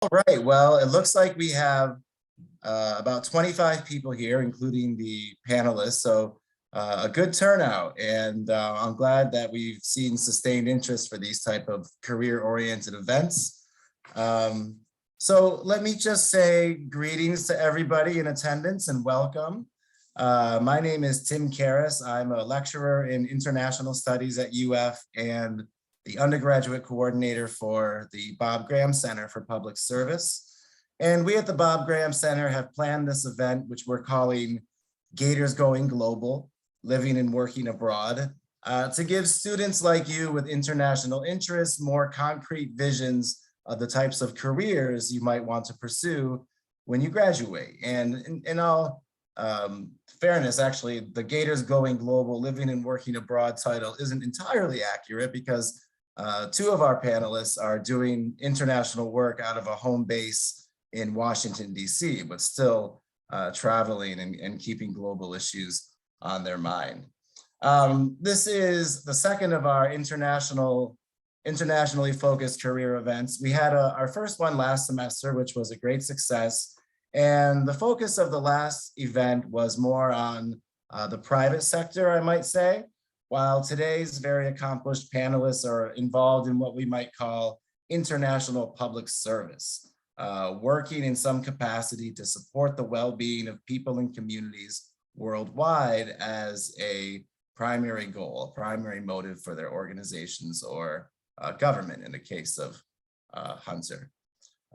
All right, well, it looks like we have about 25 people here, including the panelists, so a good turnout. And I'm glad that we've seen sustained interest for these type of career-oriented events. So let me just say greetings to everybody in attendance and welcome. My name is Tim Karras. I'm a lecturer in international studies at UF and the undergraduate coordinator for the Bob Graham Center for Public Service. And we at the Bob Graham Center have planned this event, which we're calling Gators Going Global, Living and Working Abroad, to give students like you with international interests more concrete visions of the types of careers you might want to pursue when you graduate. And in all fairness, actually, the Gators Going Global, Living and Working Abroad title isn't entirely accurate because two of our panelists are doing international work out of a home base in Washington, D.C., but still traveling and keeping global issues on their mind. This is the second of our internationally focused career events. We had our first one last semester, which was a great success. And the focus of the last event was more on the private sector, I might say, while today's very accomplished panelists are involved in what we might call international public service, working in some capacity to support the well-being of people and communities worldwide as a primary goal, a primary motive for their organizations or government in the case of Hunter.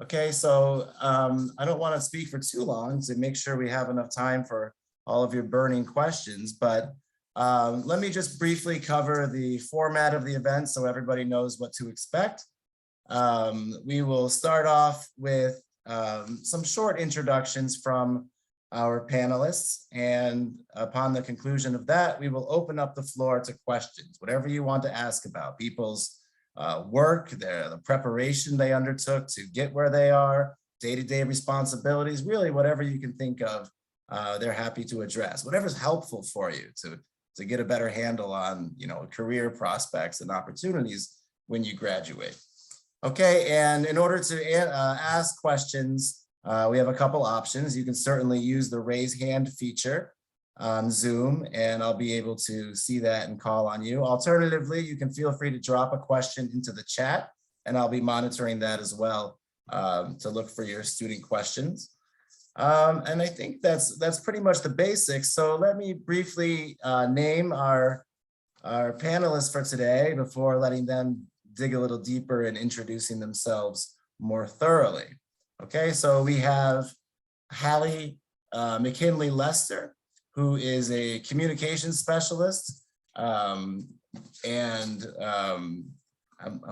Okay, so I don't want to speak for too long to make sure we have enough time for all of your burning questions, but let me just briefly cover the format of the event so everybody knows what to expect. We will start off with some short introductions from our panelists, and upon the conclusion of that, we will open up the floor to questions, whatever you want to ask about people's work, the preparation they undertook to get where they are, day-to-day responsibilities, really whatever you can think of, they're happy to address. Whatever's helpful for you to get a better handle on, career prospects and opportunities when you graduate. Okay, and in order to ask questions, we have a couple options. You can certainly use the raise hand feature on Zoom, and I'll be able to see that and call on you. Alternatively, you can feel free to drop a question into the chat, and I'll be monitoring that as well to look for your student questions. And I think that's pretty much the basics. So let me briefly name our panelists for today before letting them dig a little deeper and introducing themselves more thoroughly. Okay, so we have Hailey McKinley Lester, who is a communications specialist. I'm a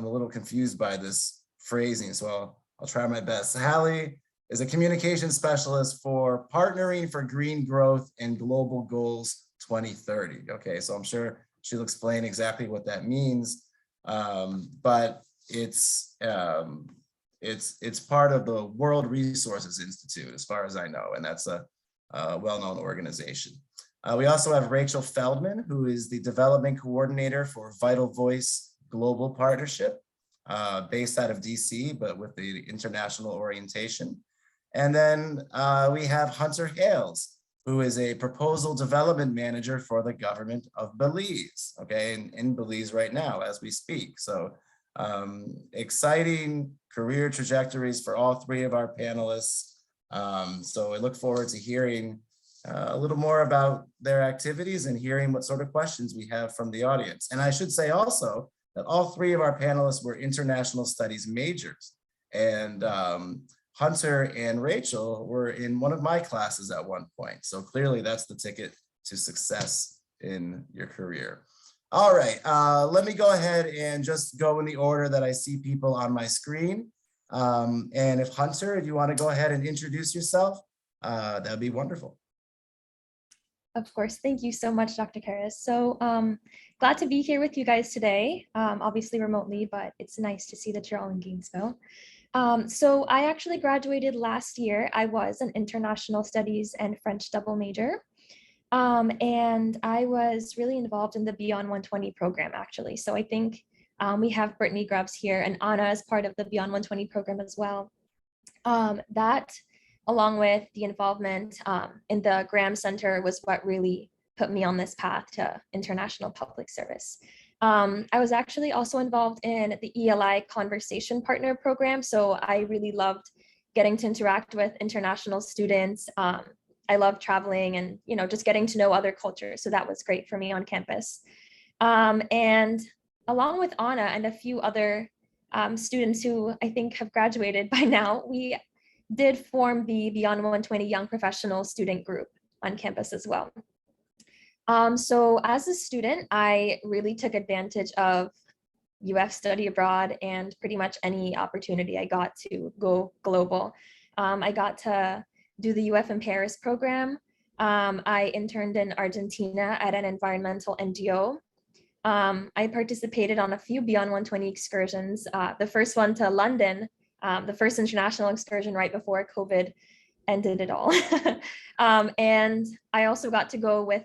little confused by this phrasing, so I'll try my best. Hailey is a communications specialist for Partnering for Green Growth and Global Goals 2030. Okay, so I'm sure she'll explain exactly what that means, but it's part of the World Resources Institute, as far as I know, and that's a well-known organization. We also have Rachel Feldman, who is the development coordinator for Vital Voice Global Partnership, based out of DC, but with the international orientation. And then we have Hunter Hales, who is a proposal development manager for the Government of Belize, okay, in Belize right now as we speak. So exciting career trajectories for all three of our panelists. So I look forward to hearing a little more about their activities and hearing what sort of questions we have from the audience. And I should say also that all three of our panelists were international studies majors. And Hunter and Rachel were in one of my classes at one point. So clearly that's the ticket to success in your career. All right, let me go ahead and just go in the order that I see people on my screen. And if Hunter, if you want to go ahead and introduce yourself, that'd be wonderful. Of course, thank you so much, Dr. Karras. So glad to be here with you guys today, obviously remotely, but it's nice to see that you're all in Gainesville. So I actually graduated last year. I was an international studies and French double major. And I was really involved in the Beyond 120 program, actually. So I think we have Brittany Grubbs here and Anna as part of the Beyond 120 program as well. That, along with the involvement in the Graham Center, was what really put me on this path to international public service. I was actually also involved in the ELI Conversation Partner Program, so I really loved getting to interact with international students. I love traveling and just getting to know other cultures, so that was great for me on campus. And along with Anna and a few other students who I think have graduated by now, we did form the Beyond 120 Young Professional Student Group on campus as well. So as a student, I really took advantage of UF study abroad and pretty much any opportunity I got to go global. I got to do the UF in Paris program. I interned in Argentina at an environmental NGO. I participated on a few Beyond 120 excursions. The first one to London, the first international excursion right before COVID ended it all. And I also got to go with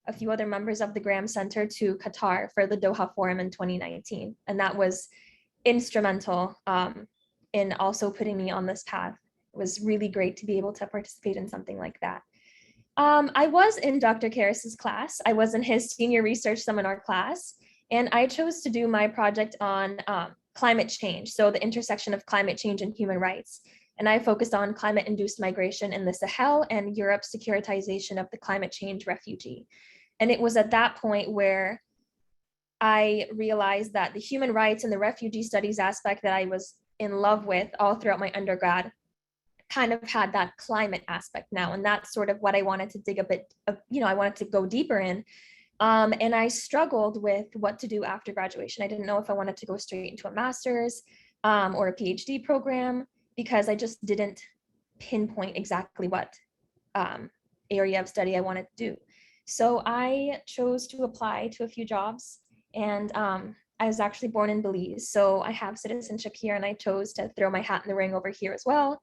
a few other members of the Graham Center to Qatar for the Doha Forum in 2019. And that was instrumental in also putting me on this path. It was really great to be able to participate in something like that. I was in Dr. Karras's class. I was in his senior research seminar class, and I chose to do my project on climate change, so the intersection of climate change and human rights. And I focused on climate-induced migration in the Sahel and Europe's securitization of the climate change refugee. And it was at that point where I realized that the human rights and the refugee studies aspect that I was in love with all throughout my undergrad kind of had that climate aspect now. And that's sort of what I wanted to dig a bit of, I wanted to go deeper in. And I struggled with what to do after graduation. I didn't know if I wanted to go straight into a master's or a PhD program, because I just didn't pinpoint exactly what area of study I wanted to do. So I chose to apply to a few jobs, and I was actually born in Belize, so I have citizenship here, and I chose to throw my hat in the ring over here as well.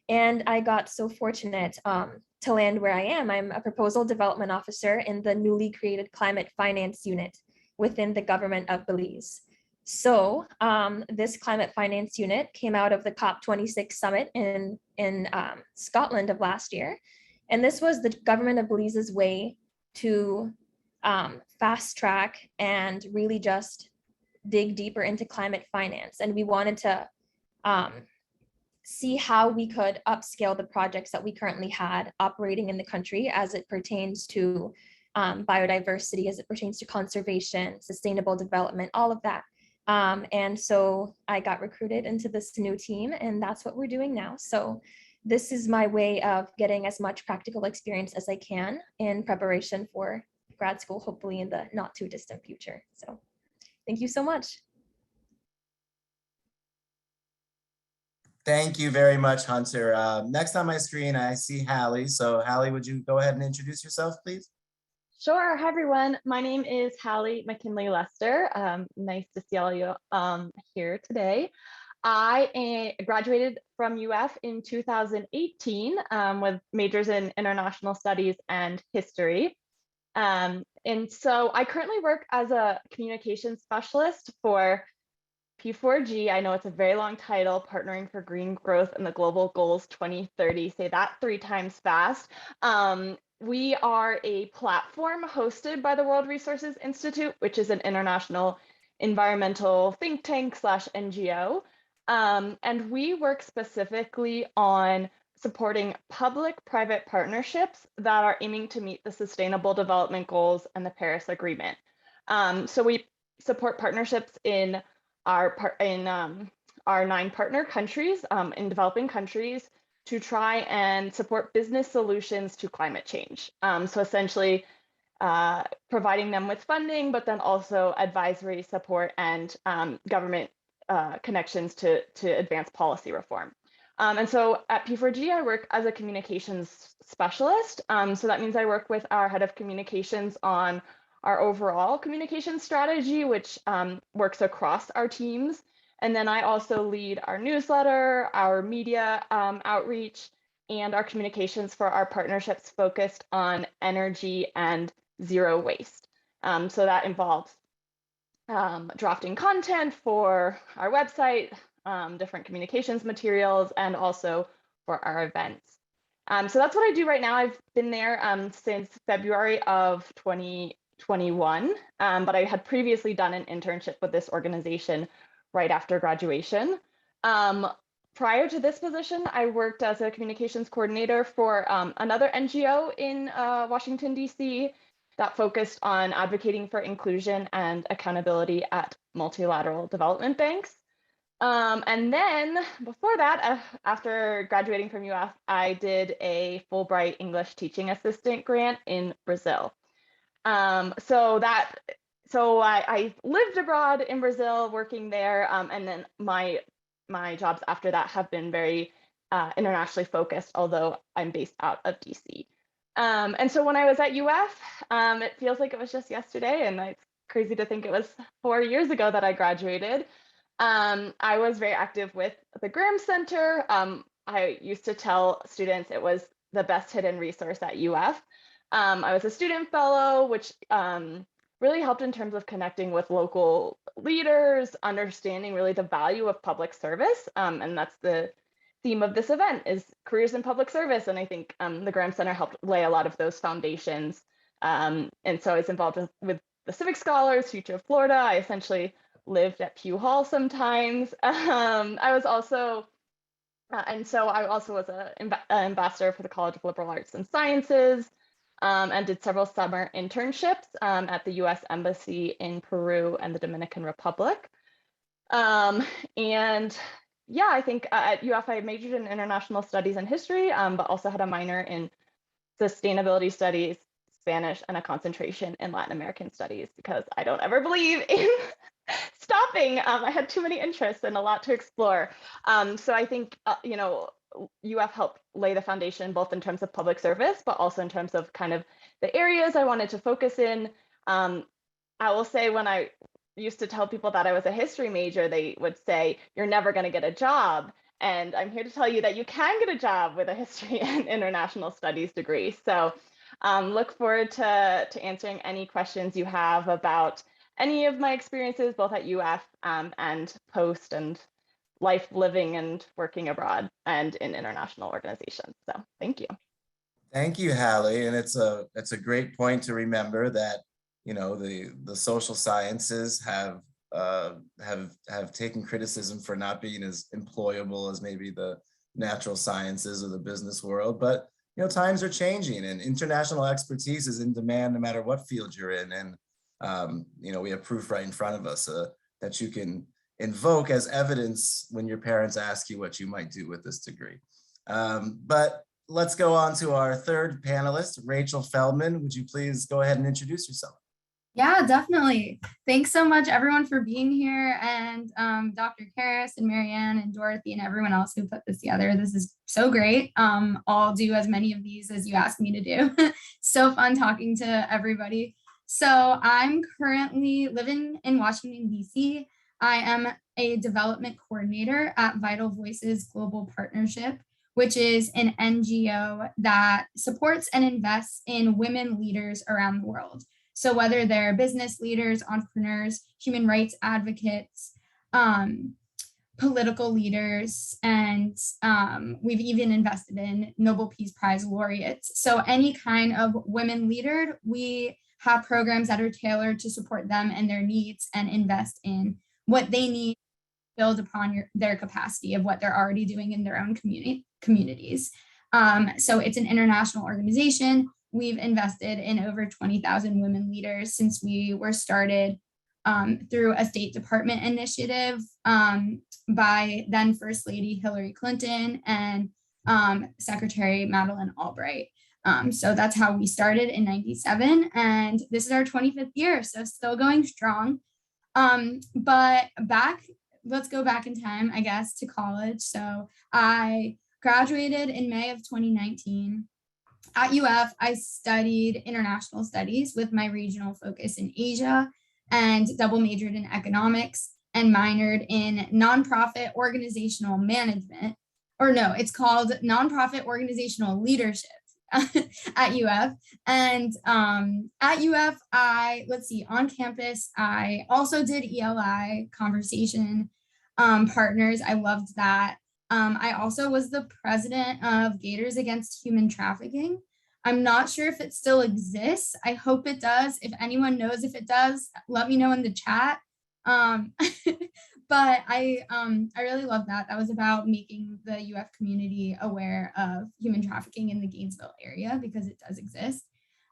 And I got so fortunate to land where I am. I'm a proposal development officer in the newly created climate finance unit within the Government of Belize. So this climate finance unit came out of the COP26 summit in Scotland of last year. And this was the Government of Belize's way to fast track and really just dig deeper into climate finance. And we wanted to see how we could upscale the projects that we currently had operating in the country as it pertains to biodiversity, as it pertains to conservation, sustainable development, all of that. And so I got recruited into this new team, and that's what we're doing now. So this is my way of getting as much practical experience as I can in preparation for grad school, hopefully in the not too distant future. So thank you so much. Thank you very much, Hunter. Next on my screen, I see Hailey. So Hailey, would you go ahead and introduce yourself, please? Sure. Hi, everyone. My name is Hailey McKinley Lester. Nice to see all you here today. I graduated from UF in 2018 with majors in international studies and history. And so I currently work as a communications specialist for P4G. I know it's a very long title, Partnering for Green Growth and the Global Goals 2030. Say that 3 times fast. We are a platform hosted by the World Resources Institute, which is an international environmental think tank / NGO. And we work specifically on supporting public-private partnerships that are aiming to meet the Sustainable Development Goals and the Paris Agreement. So we support partnerships in our 9 partner countries, in developing countries, to try and support business solutions to climate change. So essentially providing them with funding, but then also advisory support and government connections to advance policy reform. And so at P4G, I work as a communications specialist. So that means I work with our head of communications on our overall communication strategy, which works across our teams. And then I also lead our newsletter, our media outreach, and our communications for our partnerships focused on energy and zero waste. So that involves drafting content for our website, different communications materials, and also for our events. So that's what I do right now. I've been there since February of 2021, but I had previously done an internship with this organization right after graduation. Prior to this position, I worked as a communications coordinator for another NGO in Washington, D.C. that focused on advocating for inclusion and accountability at multilateral development banks. And then before that, after graduating from UF, I did a Fulbright English teaching assistant grant in Brazil. So I lived abroad in Brazil working there, and then my jobs after that have been very internationally focused, although I'm based out of DC. And so when I was at UF, it feels like it was just yesterday, and it's crazy to think it was 4 years ago that I graduated. I was very active with the Graham Center. I used to tell students it was the best hidden resource at UF. I was a student fellow, which really helped in terms of connecting with local leaders, understanding really the value of public service. And that's the theme of this event, is careers in public service. And I think the Graham Center helped lay a lot of those foundations. And so I was involved with the Civic Scholars, Future of Florida. I essentially lived at Pew Hall sometimes. I was also, and so I also was an ambassador for the College of Liberal Arts and Sciences, and did several summer internships at the US Embassy in Peru and the Dominican Republic. And yeah, I think at UF I majored in international studies and history, but also had a minor in sustainability studies, Spanish, and a concentration in Latin American studies, because I don't ever believe in stopping. I had too many interests and a lot to explore. So I think, UF helped lay the foundation both in terms of public service, but also in terms of kind of the areas I wanted to focus in. I will say, when I used to tell people that I was a history major, they would say, "You're never going to get a job." And I'm here to tell you that you can get a job with a history and international studies degree. So look forward to answering any questions you have about any of my experiences, both at UF and post, and life living and working abroad and in international organizations. So thank you. Thank you, Hailey. And it's a great point to remember that, the social sciences have taken criticism for not being as employable as maybe the natural sciences or the business world. But times are changing, and international expertise is in demand no matter what field you're in. And we have proof right in front of us that you can invoke as evidence when your parents ask you what you might do with this degree. But let's go on to our third panelist, Rachel Feldman. Would you please go ahead and introduce yourself? Yeah, definitely. Thanks so much, everyone, for being here, and Dr. Karras and Marianne and Dorothy and everyone else who put this together. This is so great. I'll do as many of these as you asked me to do. So fun talking to everybody. So I'm currently living in Washington, D.C. I am a development coordinator at Vital Voices Global Partnership, which is an NGO that supports and invests in women leaders around the world. So whether they're business leaders, entrepreneurs, human rights advocates, political leaders, and we've even invested in Nobel Peace Prize laureates. So any kind of women leader, we have programs that are tailored to support them and their needs and invest in what they need to build upon their capacity of what they're already doing in their own communities. So it's an international organization. We've invested in over 20,000 women leaders since we were started through a State Department initiative by then First Lady Hillary Clinton and Secretary Madeleine Albright. So that's how we started in '97, and this is our 25th year, so still going strong. But let's go back in time, I guess, to college. So I graduated in May of 2019. At UF, I studied international studies with my regional focus in Asia, and double majored in economics and minored in nonprofit organizational management, or no, it's called nonprofit organizational leadership at UF. And at UF, on campus, I also did ELI conversation partners. I loved that. I also was the president of Gators Against Human Trafficking. I'm not sure if it still exists. I hope it does. If anyone knows if it does, let me know in the chat. But I really love that. That was about making the UF community aware of human trafficking in the Gainesville area because it does exist.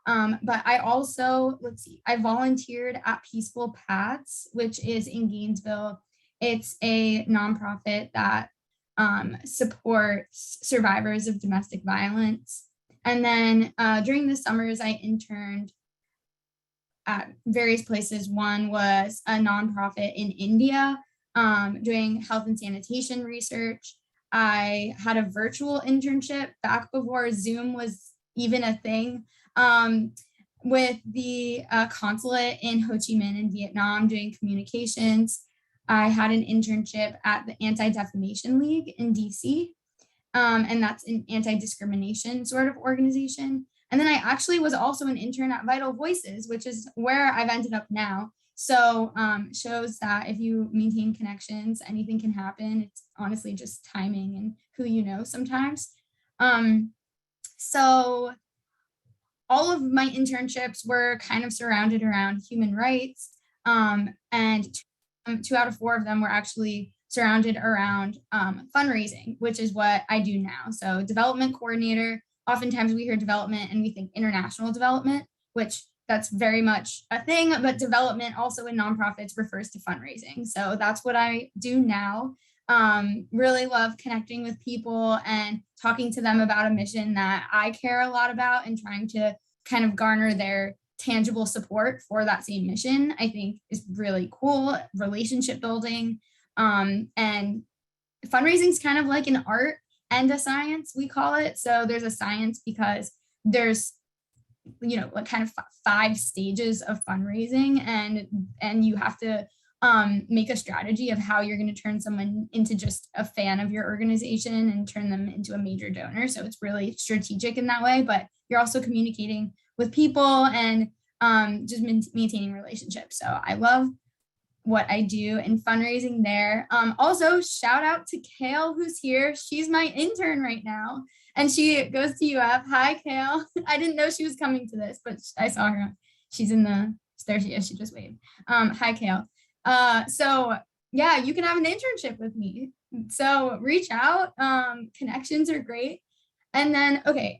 But I also, I volunteered at Peaceful Paths, which is in Gainesville. It's a nonprofit that supports survivors of domestic violence. And then during the summers, I interned at various places. One was a nonprofit in India doing health and sanitation research. I had a virtual internship back before Zoom was even a thing with the consulate in Ho Chi Minh in Vietnam doing communications. I had an internship at the Anti-Defamation League in DC, and that's an anti-discrimination sort of organization. And then I actually was also an intern at Vital Voices, which is where I've ended up now. So shows that if you maintain connections, anything can happen. It's honestly just timing and who you know sometimes. So all of my internships were kind of surrounded around human rights. And 2 out of 4 of them were actually surrounded around fundraising, which is what I do now. So development coordinator, oftentimes we hear development and we think international development, which that's very much a thing, but development also in nonprofits refers to fundraising. So that's what I do now. Really love connecting with people and talking to them about a mission that I care a lot about and trying to kind of garner their tangible support for that same mission. I think is really cool, relationship building. And fundraising is kind of like an art and a science, we call it. So there's a science because there's, like kind of 5 stages of fundraising, and you have to make a strategy of how you're going to turn someone into just a fan of your organization and turn them into a major donor. So it's really strategic in that way, but you're also communicating with people and just maintaining relationships. So I love what I do in fundraising there. Also, shout out to Kale, who's here. She's my intern right now, and she goes to UF. Hi, Kale. I didn't know she was coming to this, but I saw her. She's in there she is. She just waved. Hi, Kale. So yeah, you can have an internship with me. So reach out. Connections are great. And then, okay,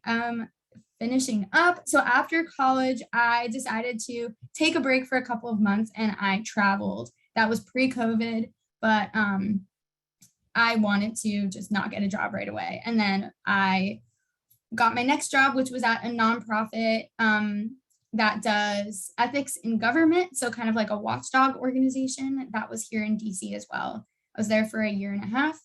finishing up. So after college, I decided to take a break for a couple of months and I traveled. That was pre-COVID, but I wanted to just not get a job right away. And then I got my next job, which was at a nonprofit that does ethics in government. So kind of like a watchdog organization that was here in DC as well. I was there for 1.5 years.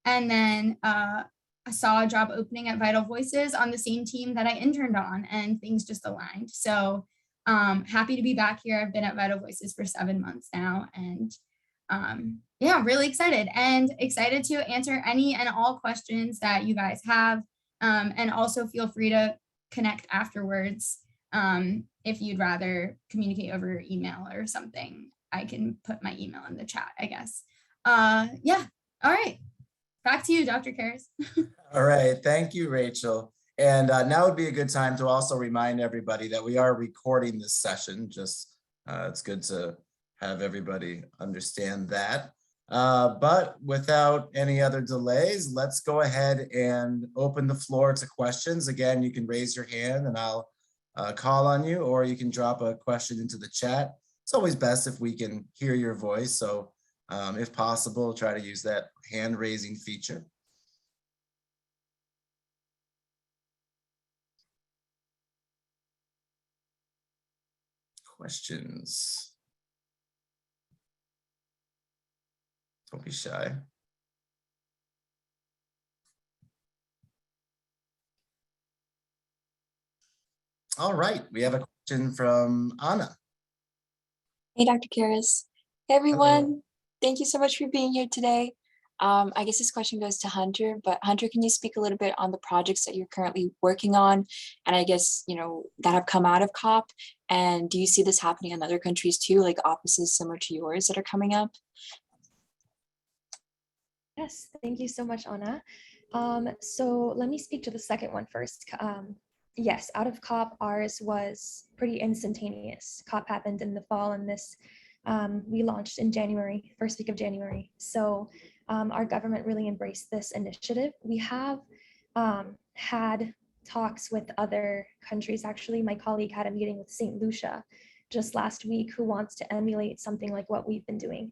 And then I saw a job opening at Vital Voices on the same team that I interned on, and things just aligned. So happy to be back here. I've been at Vital Voices for 7 months now, and yeah, really excited to answer any and all questions that you guys have. And also feel free to connect afterwards. If you'd rather communicate over email or something, I can put my email in the chat, I guess. Yeah, all right. Back to you, Dr. Karras. All right, thank you, Rachel. And now would be a good time to also remind everybody that we are recording this session. Just it's good to have everybody understand that. But without any other delays, let's go ahead and open the floor to questions. Again, you can raise your hand and I'll call on you, or you can drop a question into the chat. It's always best if we can hear your voice. So if possible, try to use that hand raising feature. Questions? Don't be shy. All right, we have a question from Anna. Hey, Dr. Karras. Hey, everyone. Thank you so much for being here today. I guess this question goes to Hunter, but Hunter, can you speak a little bit on the projects that you're currently working on? And I guess, that have come out of COP. And do you see this happening in other countries too, like offices similar to yours that are coming up? Yes, thank you so much, Anna. So let me speak to the second one first. Yes, out of COP, ours was pretty instantaneous. COP happened in the fall, and this we launched in January, first week of January. So our government really embraced this initiative. We have had talks with other countries. Actually, my colleague had a meeting with St. Lucia just last week who wants to emulate something like what we've been doing.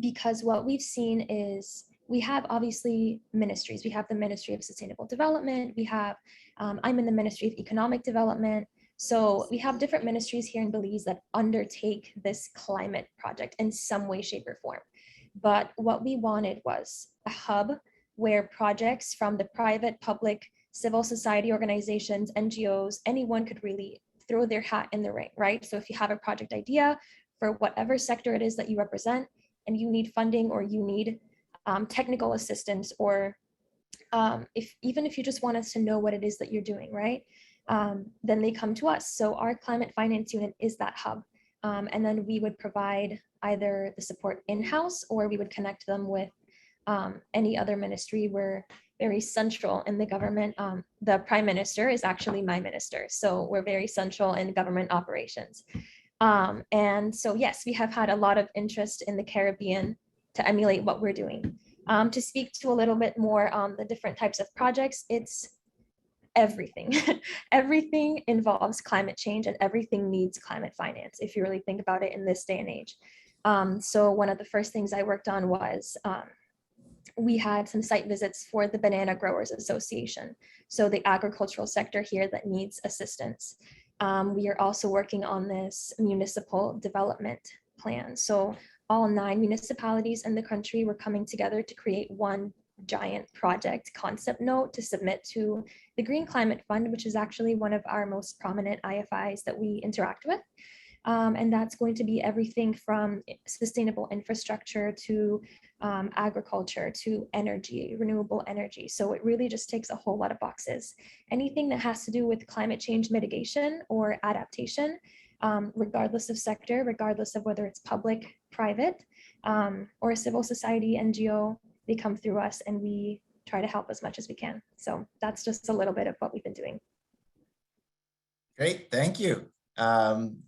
Because what we've seen is we have obviously ministries. We have the Ministry of Sustainable Development. We have, I'm in the Ministry of Economic Development. So we have different ministries here in Belize that undertake this climate project in some way, shape, or form. But what we wanted was a hub where projects from the private, public, civil society organizations, NGOs, anyone could really throw their hat in the ring, right? So if you have a project idea for whatever sector it is that you represent, and you need funding or you need technical assistance, or even if you just want us to know what it is that you're doing, right? Then they come to us. So our climate finance unit is that hub. And then we would provide either the support in-house, or we would connect them with any other ministry. We're very central in the government. The Prime Minister is actually my minister. So we're very central in government operations. And so, yes, we have had a lot of interest in the Caribbean to emulate what we're doing. To speak to a little bit more on the different types of projects, it's everything. Everything involves climate change, and everything needs climate finance, if you really think about it in this day and age. So one of the first things I worked on was we had some site visits for the Banana Growers Association, so the agricultural sector here that needs assistance. We are also working on this municipal development plan. So all 9 municipalities in the country were coming together to create one giant project concept note to submit to the Green Climate Fund, which is actually one of our most prominent IFIs that we interact with. And that's going to be everything from sustainable infrastructure to agriculture to energy, renewable energy. So it really just takes a whole lot of boxes. Anything that has to do with climate change mitigation or adaptation, regardless of sector, regardless of whether it's public, private, or a civil society, NGO, they come through us and we try to help as much as we can. So that's just a little bit of what we've been doing. Great, thank you.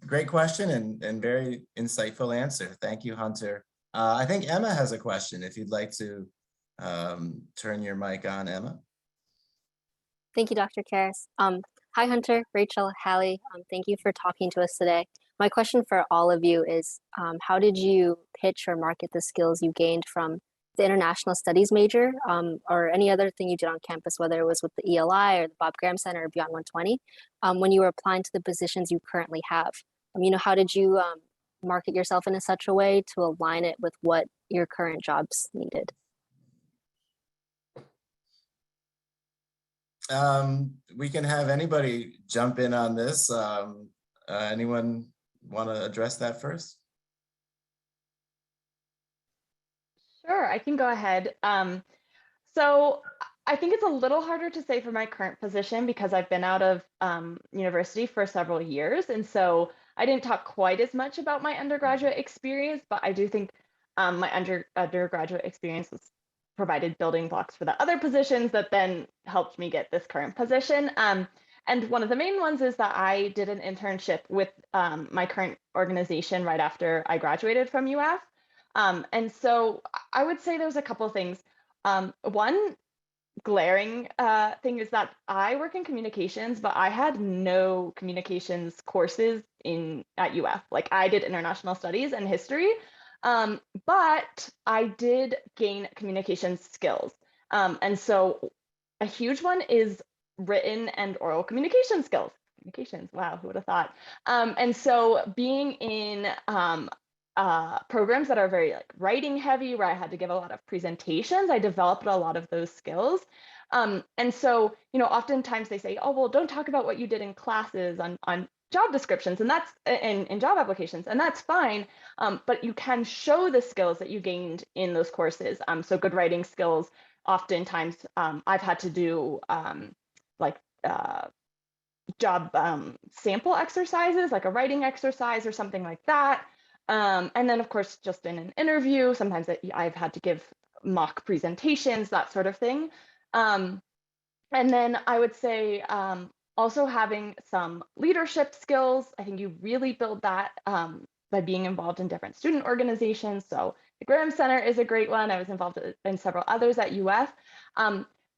Great question and very insightful answer. Thank you, Hunter. I think Emma has a question, if you'd like to turn your mic on, Emma. Thank you, Dr. Karras. Hi, Hunter, Rachel, Hailey. Thank you for talking to us today. My question for all of you is, how did you pitch or market the skills you gained from the international studies major, or any other thing you did on campus, whether it was with the ELI or the Bob Graham Center or Beyond 120, when you were applying to the positions you currently have? How did you market yourself in such a way to align it with what your current jobs needed? We can have anybody jump in on this. Anyone want to address that first? Sure, I can go ahead. So I think it's a little harder to say for my current position because I've been out of university for several years. And so I didn't talk quite as much about my undergraduate experience, but I do think my undergraduate experience was provided building blocks for the other positions that then helped me get this current position. And one of the main ones is that I did an internship with my current organization right after I graduated from UF. And so I would say there's a couple of things. One glaring thing is that I work in communications, but I had no communications courses at UF. Like, I did international studies and history, but I did gain communications skills. And so a huge one is written and oral communication skills. Communications, wow, who would have thought? And so being in programs that are very writing heavy, where I had to give a lot of presentations, I developed a lot of those skills. And so, oftentimes they say, oh, well, don't talk about what you did in classes on job descriptions, and that's in job applications, and that's fine. But you can show the skills that you gained in those courses. So good writing skills, oftentimes I've had to do job sample exercises, like a writing exercise or something like that. And then of course, just in an interview, sometimes I've had to give mock presentations, that sort of thing. And then I would say also having some leadership skills. I think you really build that by being involved in different student organizations. So the Graham Center is a great one. I was involved in several others at UF.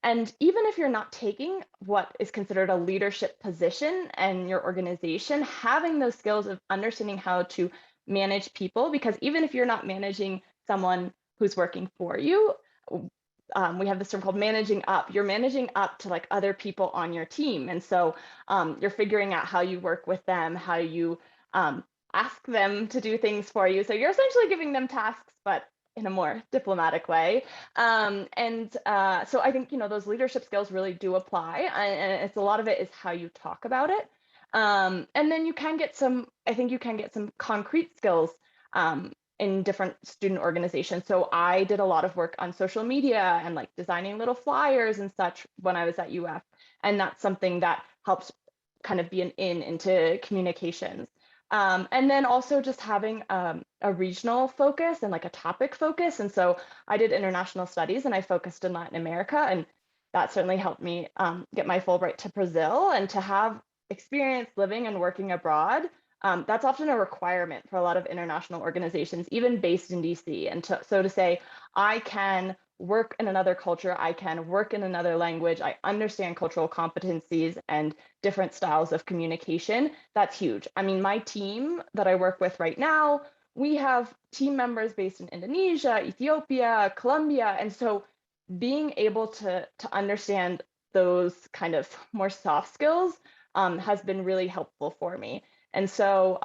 And even if you're not taking what is considered a leadership position in your organization, having those skills of understanding how to manage people, because even if you're not managing someone who's working for you, we have this term called managing up. You're managing up to like other people on your team. And so you're figuring out how you work with them, how you ask them to do things for you. So you're essentially giving them tasks, but in a more diplomatic way. So I think, those leadership skills really do apply. And it's a lot of it is how you talk about it. And then I think you can get some concrete skills in different student organizations. So I did a lot of work on social media and like designing little flyers and such when I was at UF. And that's something that helps kind of be an into communications. And then also just having a regional focus and like a topic focus. And so I did international studies and I focused in Latin America, and that certainly helped me get my Fulbright to Brazil. And to have experience living and working abroad, that's often a requirement for a lot of international organizations, even based in DC. And so to say, I can work in another culture, I can work in another language, I understand cultural competencies and different styles of communication, that's huge. I mean, my team that I work with right now, we have team members based in Indonesia, Ethiopia, Colombia. And so being able to understand those kind of more soft skills has been really helpful for me. And so,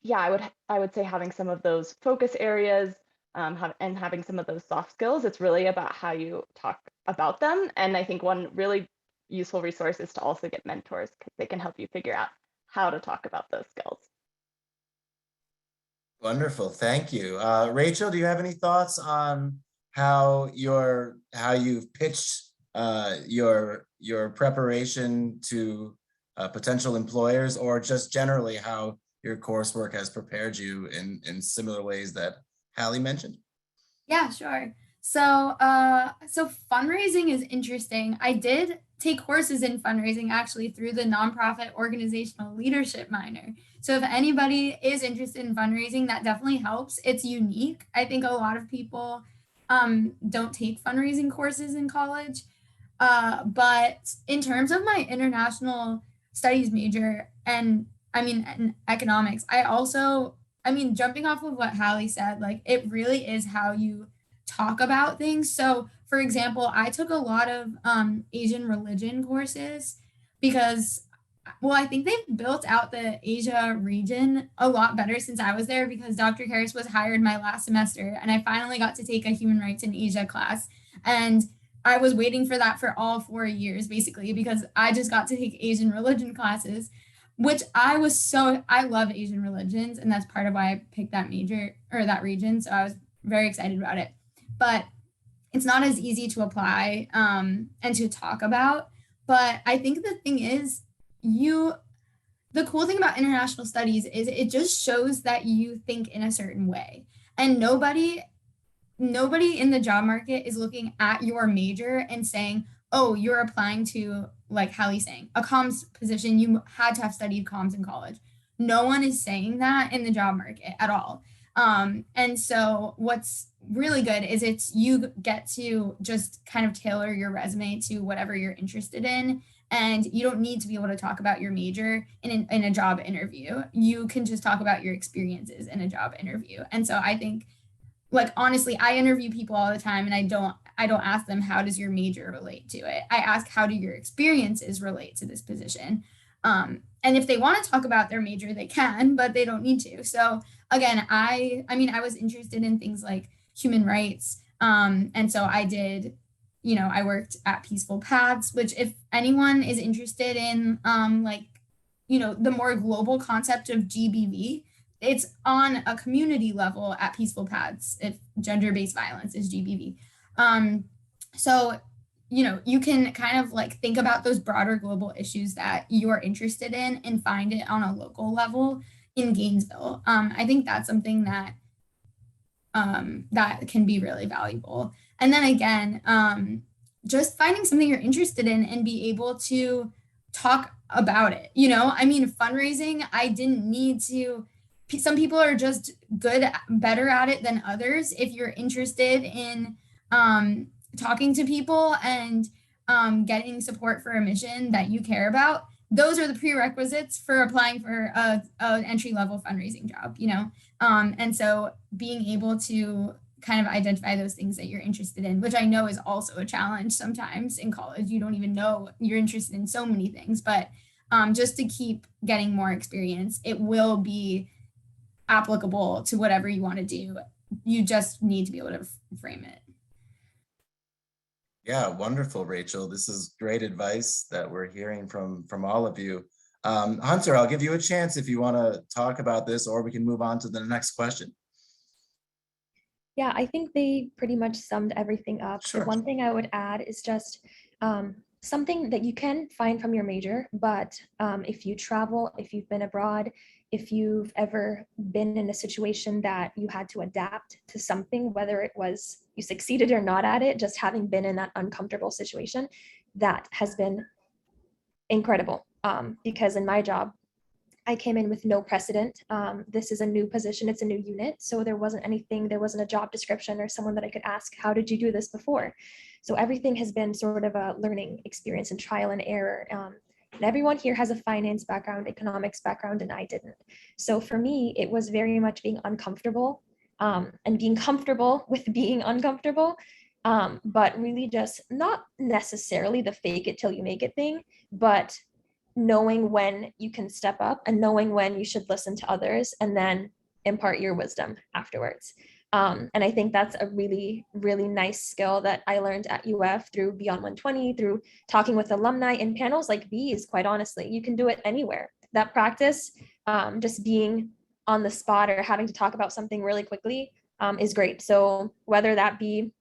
yeah, I would say having some of those focus areas and having some of those soft skills, it's really about how you talk about them. And I think one really useful resource is to also get mentors, because they can help you figure out how to talk about those skills. Wonderful, thank you. Rachel, do you have any thoughts on how you've pitched your preparation to potential employers, or just generally how your coursework has prepared you in similar ways that Hailey mentioned? Yeah, sure. So, so fundraising is interesting. I did take courses in fundraising actually through the nonprofit organizational leadership minor. So if anybody is interested in fundraising, that definitely helps. It's unique. I think a lot of people don't take fundraising courses in college. But in terms of my international studies major and in economics, jumping off of what Hailey said, like it really is how you talk about things. So for example, I took a lot of Asian religion courses because, well, I think they've built out the Asia region a lot better since I was there, because Dr. Harris was hired my last semester and I finally got to take a human rights in Asia class. And I was waiting for that for all 4 years, basically, because I just got to take Asian religion classes, which I love Asian religions. And that's part of why I picked that major or that region. So I was very excited about it. But it's not as easy to apply and to talk about. But I think the thing is, the cool thing about international studies is it just shows that you think in a certain way. And nobody in the job market is looking at your major and saying, oh, you're applying to, like Hailey saying, a comms position, you had to have studied comms in college. No one is saying that in the job market at all. And so what's really good is you get to just kind of tailor your resume to whatever you're interested in. And you don't need to be able to talk about your major in a job interview. You can just talk about your experiences in a job interview. And so I think, like, honestly, I interview people all the time and I don't ask them, how does your major relate to it? I ask, how do your experiences relate to this position? And if they want to talk about their major, they can, but they don't need to. So again, I was interested in things like human rights. And so I did, I worked at Peaceful Paths, which if anyone is interested in the more global concept of GBV, it's on a community level at Peaceful Paths, if gender-based violence is GBV. So, you can kind of like think about those broader global issues that you're interested in and find it on a local level in Gainesville. I think that's something that that can be really valuable. And then again, just finding something you're interested in and be able to talk about it. You know, I mean, fundraising, I didn't need to. Some people are just better at it than others. If you're interested in talking to people and getting support for a mission that you care about, those are the prerequisites for applying for an entry-level fundraising job, you know? And so being able to kind of identify those things that you're interested in, which I know is also a challenge sometimes in college. You don't even know you're interested in so many things, but just to keep getting more experience, it will be applicable to whatever you want to do. You just need to be able to frame it. Yeah, wonderful, Rachel. This is great advice that we're hearing from all of you. Hunter, I'll give you a chance if you want to talk about this, or we can move on to the next question. Yeah, I think they pretty much summed everything up. Sure. The one thing I would add is just something that you can find from your major, but if you travel, if you've been abroad, if you've ever been in a situation that you had to adapt to something, whether it was you succeeded or not at it, just having been in that uncomfortable situation, that has been incredible. Because in my job, I came in with no precedent. This is a new position, it's a new unit. So there wasn't anything, there wasn't a job description or someone that I could ask, how did you do this before? So everything has been sort of a learning experience and trial and error. And everyone here has a finance background, economics background, and I didn't. So for me, it was very much being uncomfortable and being comfortable with being uncomfortable. But really just not necessarily the fake it till you make it thing, but knowing when you can step up and knowing when you should listen to others and then impart your wisdom afterwards. And I think that's a really, really nice skill that I learned at UF through Beyond 120, through talking with alumni in panels like these, quite honestly. You can do it anywhere. That practice, just being on the spot or having to talk about something really quickly is great. So whether that be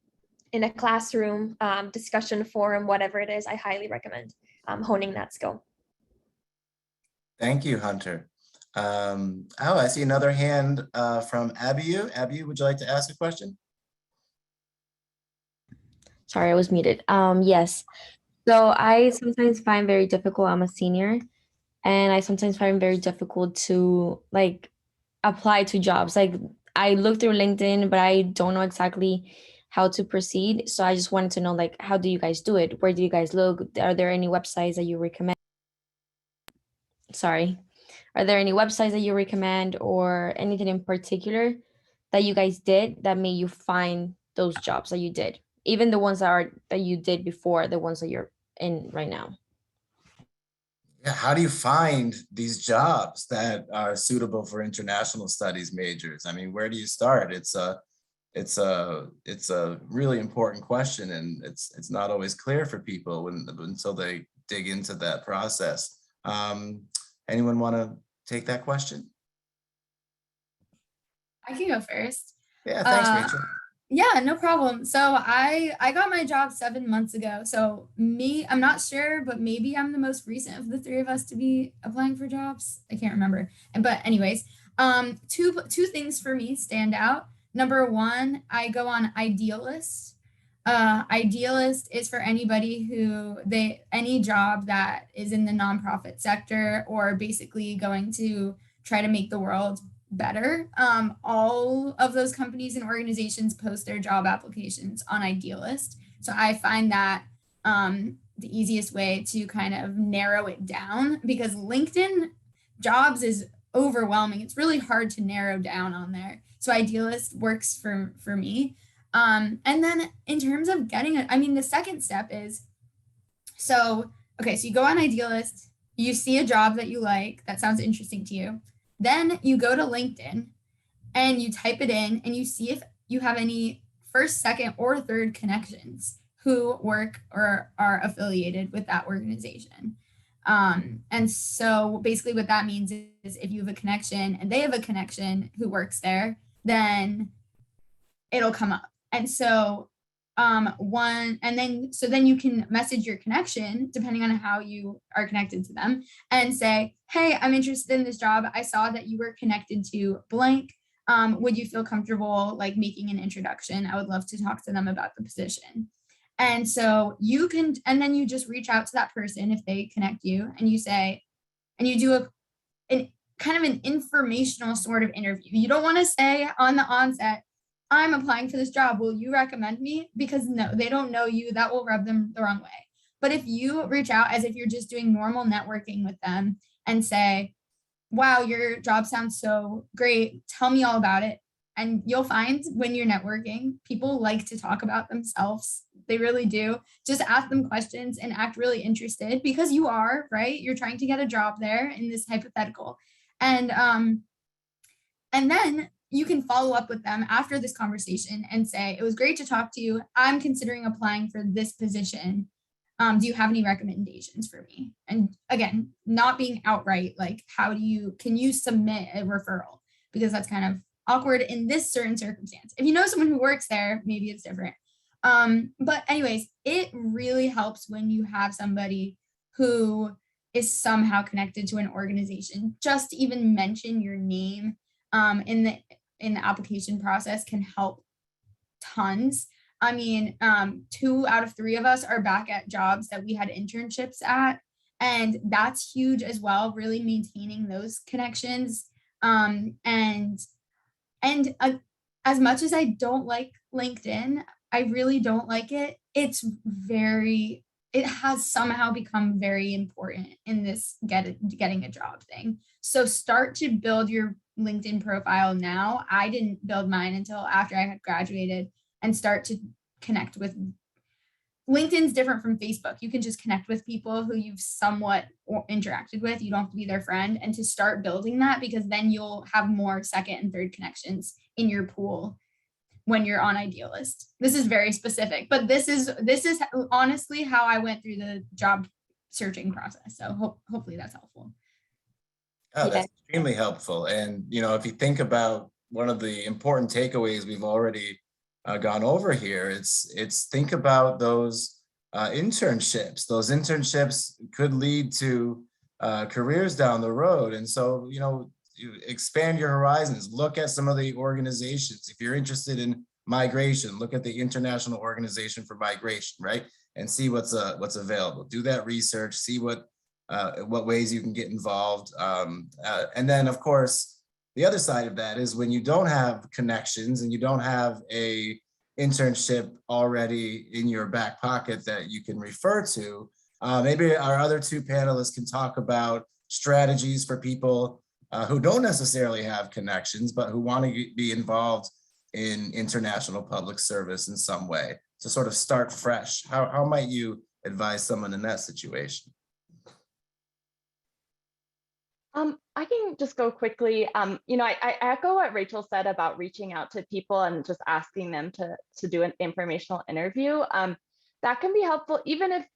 in a classroom, discussion forum, whatever it is, I highly recommend honing that skill. Thank you, Hunter. I see another hand from Abiyu. Abiyu, would you like to ask a question? Sorry, I was muted. Yes. So I sometimes find very difficult, I'm a senior, and I sometimes find very difficult to like apply to jobs. Like I look through LinkedIn, but I don't know exactly how to proceed. So I just wanted to know, like, how do you guys do it? Where do you guys look? Are there any websites that you recommend? Sorry. Are there any websites that you recommend or anything in particular that you guys did that made you find those jobs that you did? Even the ones that you did before, the ones that you're in right now. Yeah, how do you find these jobs that are suitable for international studies majors? I mean, where do you start? It's a really important question, and it's not always clear for people until they dig into that process. Anyone want to take that question? I can go first. Yeah, thanks, Rachel. Yeah, no problem. So I got my job 7 months ago. So I'm not sure, but maybe I'm the most recent of the three of us to be applying for jobs. I can't remember. But anyways, two things for me stand out. Number one, I go on Idealist. Idealist is for anybody any job that is in the nonprofit sector or basically going to try to make the world better. All of those companies and organizations post their job applications on Idealist. So I find that the easiest way to kind of narrow it down, because LinkedIn jobs is overwhelming. It's really hard to narrow down on there. So Idealist works for me. And then in terms of getting it, I mean, the second step is, so you go on Idealist, you see a job that you like, that sounds interesting to you. Then you go to LinkedIn and you type it in and you see if you have any first, second, or third connections who work or are affiliated with that organization. And so basically what that means is if you have a connection and they have a connection who works there, then it'll come up. And so one, and then so then you can message your connection depending on how you are connected to them and say, hey, I'm interested in this job. I saw that you were connected to blank. Would you feel comfortable like making an introduction? I would love to talk to them about the position. And so you can, and then you just reach out to that person if they connect you, and you say, and you do an kind of an informational sort of interview. You don't want to say on the onset, I'm applying for this job, will you recommend me? Because no, they don't know you. That will rub them the wrong way. But if you reach out as if you're just doing normal networking with them and say, wow, your job sounds so great, tell me all about it. And you'll find when you're networking, people like to talk about themselves. They really do. Just ask them questions and act really interested, because you are, right? You're trying to get a job there in this hypothetical. And then you can follow up with them after this conversation and say, it was great to talk to you. I'm considering applying for this position. Do you have any recommendations for me? And again, not being outright, like, can you submit a referral? Because that's kind of awkward in this certain circumstance. If you know someone who works there, maybe it's different. But anyways, it really helps when you have somebody who is somehow connected to an organization. Just to even mention your name in the application process can help tons. I mean, 2 out of 3 of us are back at jobs that we had internships at, and that's huge as well, really maintaining those connections. And as much as I don't like LinkedIn, I really don't like it. It has somehow become very important in this getting a job thing. So start to build your LinkedIn profile now. I didn't build mine until after I had graduated, and start to connect with. LinkedIn's different from Facebook. You can just connect with people who you've somewhat interacted with. You don't have to be their friend, and to start building that, because then you'll have more second and third connections in your pool when you're on Idealist. This is very specific, but this is honestly how I went through the job searching process. So hopefully that's helpful. Oh, that's extremely helpful. And, if you think about one of the important takeaways we've already gone over here, it's think about those internships. Those internships could lead to careers down the road. And so, you expand your horizons, look at some of the organizations. If you're interested in migration, look at the International Organization for Migration, right? And see what's available. Do that research, see what ways you can get involved. And then, of course, the other side of that is when you don't have connections and you don't have a internship already in your back pocket that you can refer to, maybe our other 2 panelists can talk about strategies for people who don't necessarily have connections, but who want to be involved in international public service in some way to sort of start fresh. How might you advise someone in that situation? I can just go quickly. I echo what Rachel said about reaching out to people and just asking them to do an informational interview. That can be helpful, even if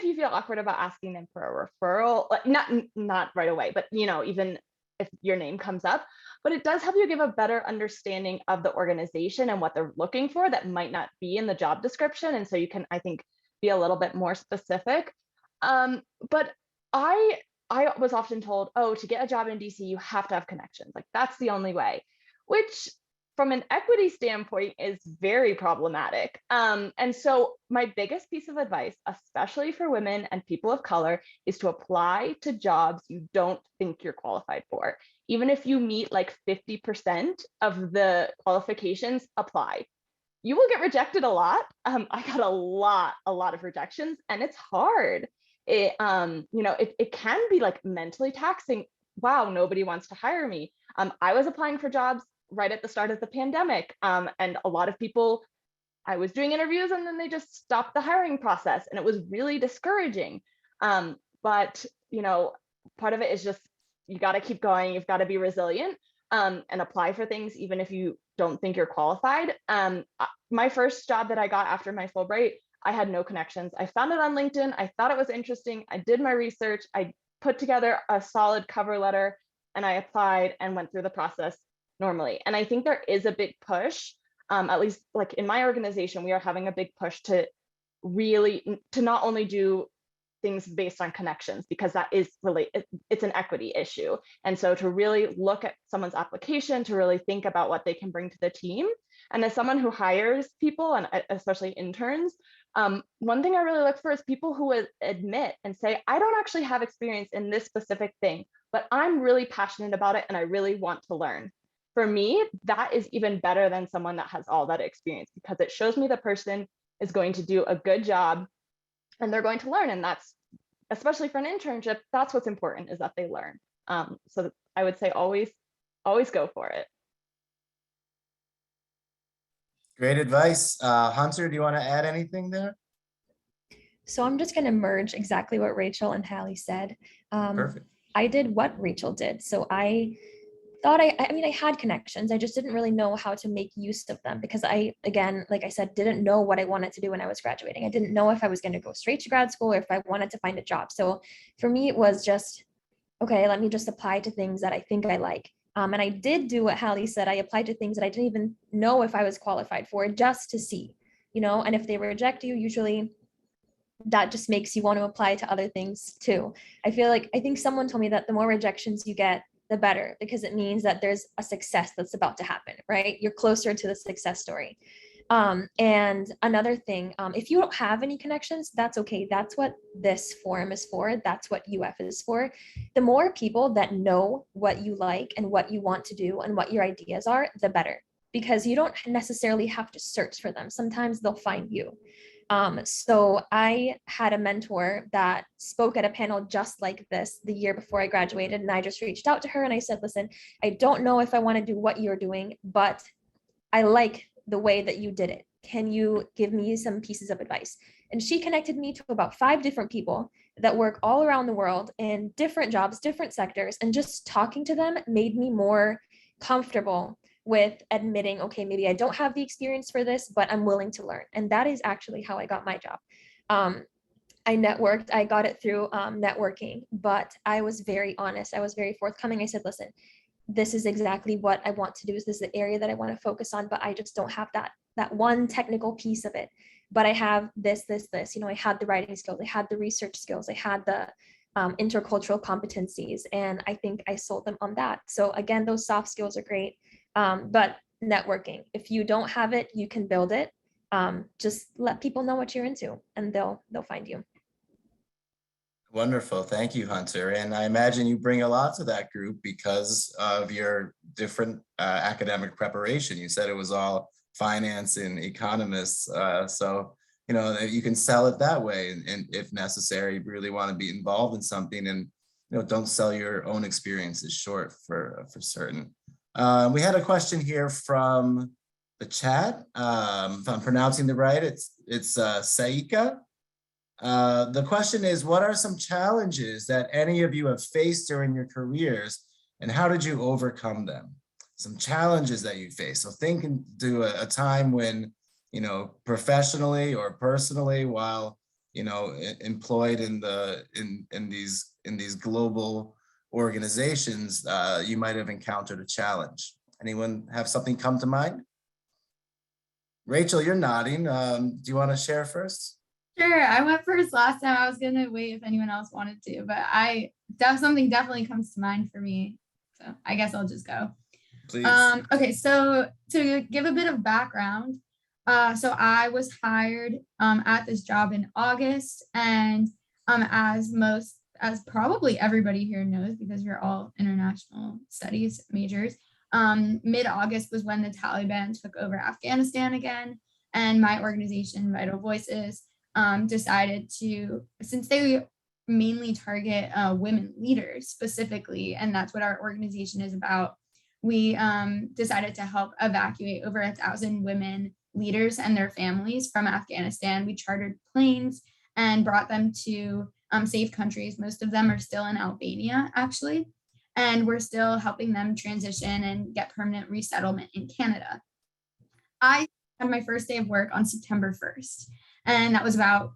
you feel awkward about asking them for a referral, like not right away, but even if your name comes up. But it does help you give a better understanding of the organization and what they're looking for that might not be in the job description, and so you can, I think, be a little bit more specific. But I was often told, oh, to get a job in DC, you have to have connections. Like, that's the only way, which from an equity standpoint is very problematic. And so my biggest piece of advice, especially for women and people of color, is to apply to jobs you don't think you're qualified for. Even if you meet like 50% of the qualifications, apply. You will get rejected a lot. I got a lot of rejections, and it's hard. It can be like mentally taxing. Wow, nobody wants to hire me. I was applying for jobs right at the start of the pandemic, and a lot of people, I was doing interviews and then they just stopped the hiring process, and it was really discouraging. But part of it is just, you got to keep going. You've got to be resilient and apply for things even if you don't think you're qualified. My first job that I got after my Fulbright, I had no connections. I found it on LinkedIn. I thought it was interesting. I did my research. I put together a solid cover letter, and I applied and went through the process normally. And I think there is a big push at least like in my organization, we are having a big push to not only do things based on connections, because that is really, it's an equity issue. And so to really look at someone's application, to really think about what they can bring to the team. And as someone who hires people, and especially interns, one thing I really look for is people who would admit and say, I don't actually have experience in this specific thing, but I'm really passionate about it and I really want to learn. For me, that is even better than someone that has all that experience, because it shows me the person is going to do a good job and they're going to learn. And that's, especially for an internship, that's what's important, is that they learn. So I would say always go for it. Great advice. Hunter, do you want to add anything there? So I'm just going to merge exactly what Rachel and Hailey said. Perfect. I did what Rachel did. So I thought I mean, I had connections. I just didn't really know how to make use of them, because I, again, like I said, didn't know what I wanted to do when I was graduating. I didn't know if I was going to go straight to grad school or if I wanted to find a job. So for me, it was just, okay, let me just apply to things that I think I like. And I did do what Hailey said. I applied to things that I didn't even know if I was qualified for, just to see, and if they reject you, usually that just makes you want to apply to other things too. I think someone told me that the more rejections you get, the better, because it means that there's a success that's about to happen, right? You're closer to the success story. And another thing, if you don't have any connections, that's okay. That's what this forum is for. That's what UF is for. The more people that know what you like and what you want to do and what your ideas are, the better, because you don't necessarily have to search for them. Sometimes they'll find you. So I had a mentor that spoke at a panel just like this the year before I graduated, and I just reached out to her and I said, listen, I don't know if I want to do what you're doing, but I like the way that you did it. Can you give me some pieces of advice? And she connected me to about 5 different people that work all around the world in different jobs, different sectors, and just talking to them made me more comfortable with admitting, okay, maybe I don't have the experience for this, but I'm willing to learn. And that is actually how I got my job. I networked, I got it through networking, but I was very honest. I was very forthcoming. I said, listen, this is exactly what I want to do. This is the area that I want to focus on, but I just don't have that one technical piece of it. But I have this, I had the writing skills, I had the research skills, I had the intercultural competencies, and I think I sold them on that. So again, those soft skills are great. But networking, if you don't have it, you can build it. Just let people know what you're into and they'll find you. Wonderful. Thank you, Hunter. And I imagine you bring a lot to that group because of your different academic preparation. You said it was all finance and economists. So, you can sell it that way. And if necessary, you really want to be involved in something, and, don't sell your own experiences short for certain. We had a question here from the chat. If I'm pronouncing it right, it's Saika. The question is, what are some challenges that any of you have faced during your careers, and how did you overcome them? Some challenges that you face. So think into a time when, professionally or personally, while, employed in these global organizations, you might have encountered a challenge. Anyone have something come to mind? Rachel, you're nodding. Do you want to share first? Sure, I went first last time. I was gonna wait if anyone else wanted to, but something definitely comes to mind for me. So I guess I'll just go. Please. Okay, so to give a bit of background, so I was hired at this job in August, and as probably everybody here knows, because you're all international studies majors, mid-August was when the Taliban took over Afghanistan again, and my organization, Vital Voices, decided to, since they mainly target women leaders specifically, and that's what our organization is about, we decided to help evacuate over 1,000 women leaders and their families from Afghanistan. We chartered planes and brought them to safe countries. Most of them are still in Albania, actually, and we're still helping them transition and get permanent resettlement in Canada. I had my first day of work on September 1st. And that was about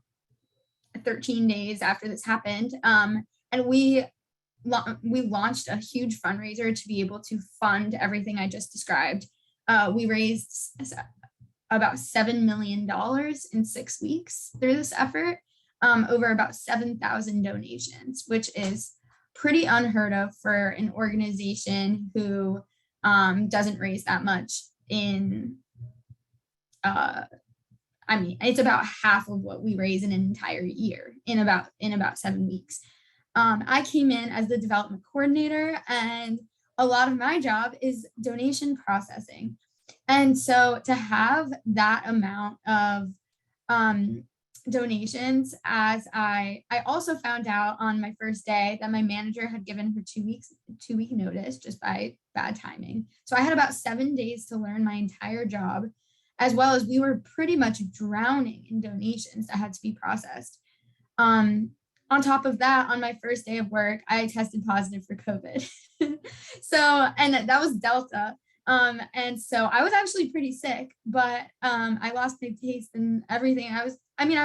13 days after this happened. And we launched a huge fundraiser to be able to fund everything I just described. We raised about $7 million in 6 weeks through this effort, over about 7,000 donations, which is pretty unheard of for an organization who doesn't raise that much in, I mean, it's about half of what we raise in an entire year in about 7 weeks. I came in as the development coordinator, and a lot of my job is donation processing. And so to have that amount of donations, as I also found out on my first day that my manager had given her 2-week notice just by bad timing. So I had about 7 days to learn my entire job, as well as we were pretty much drowning in donations that had to be processed. On top of that, on my first day of work, I tested positive for COVID. And that was Delta. And so I was actually pretty sick, but I lost my taste and everything. I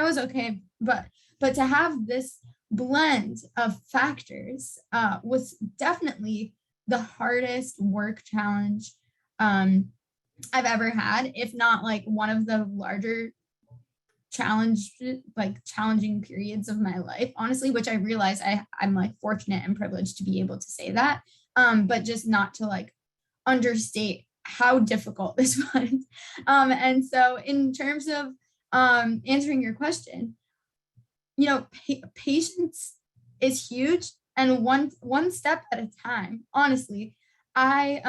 was okay, but to have this blend of factors was definitely the hardest work challenge I've ever had, if not like one of the larger challenging periods of my life, honestly, which I realize I'm like fortunate and privileged to be able to say that, but just not to like understate how difficult this was. And so in terms of answering your question, patience is huge, and one step at a time, honestly. I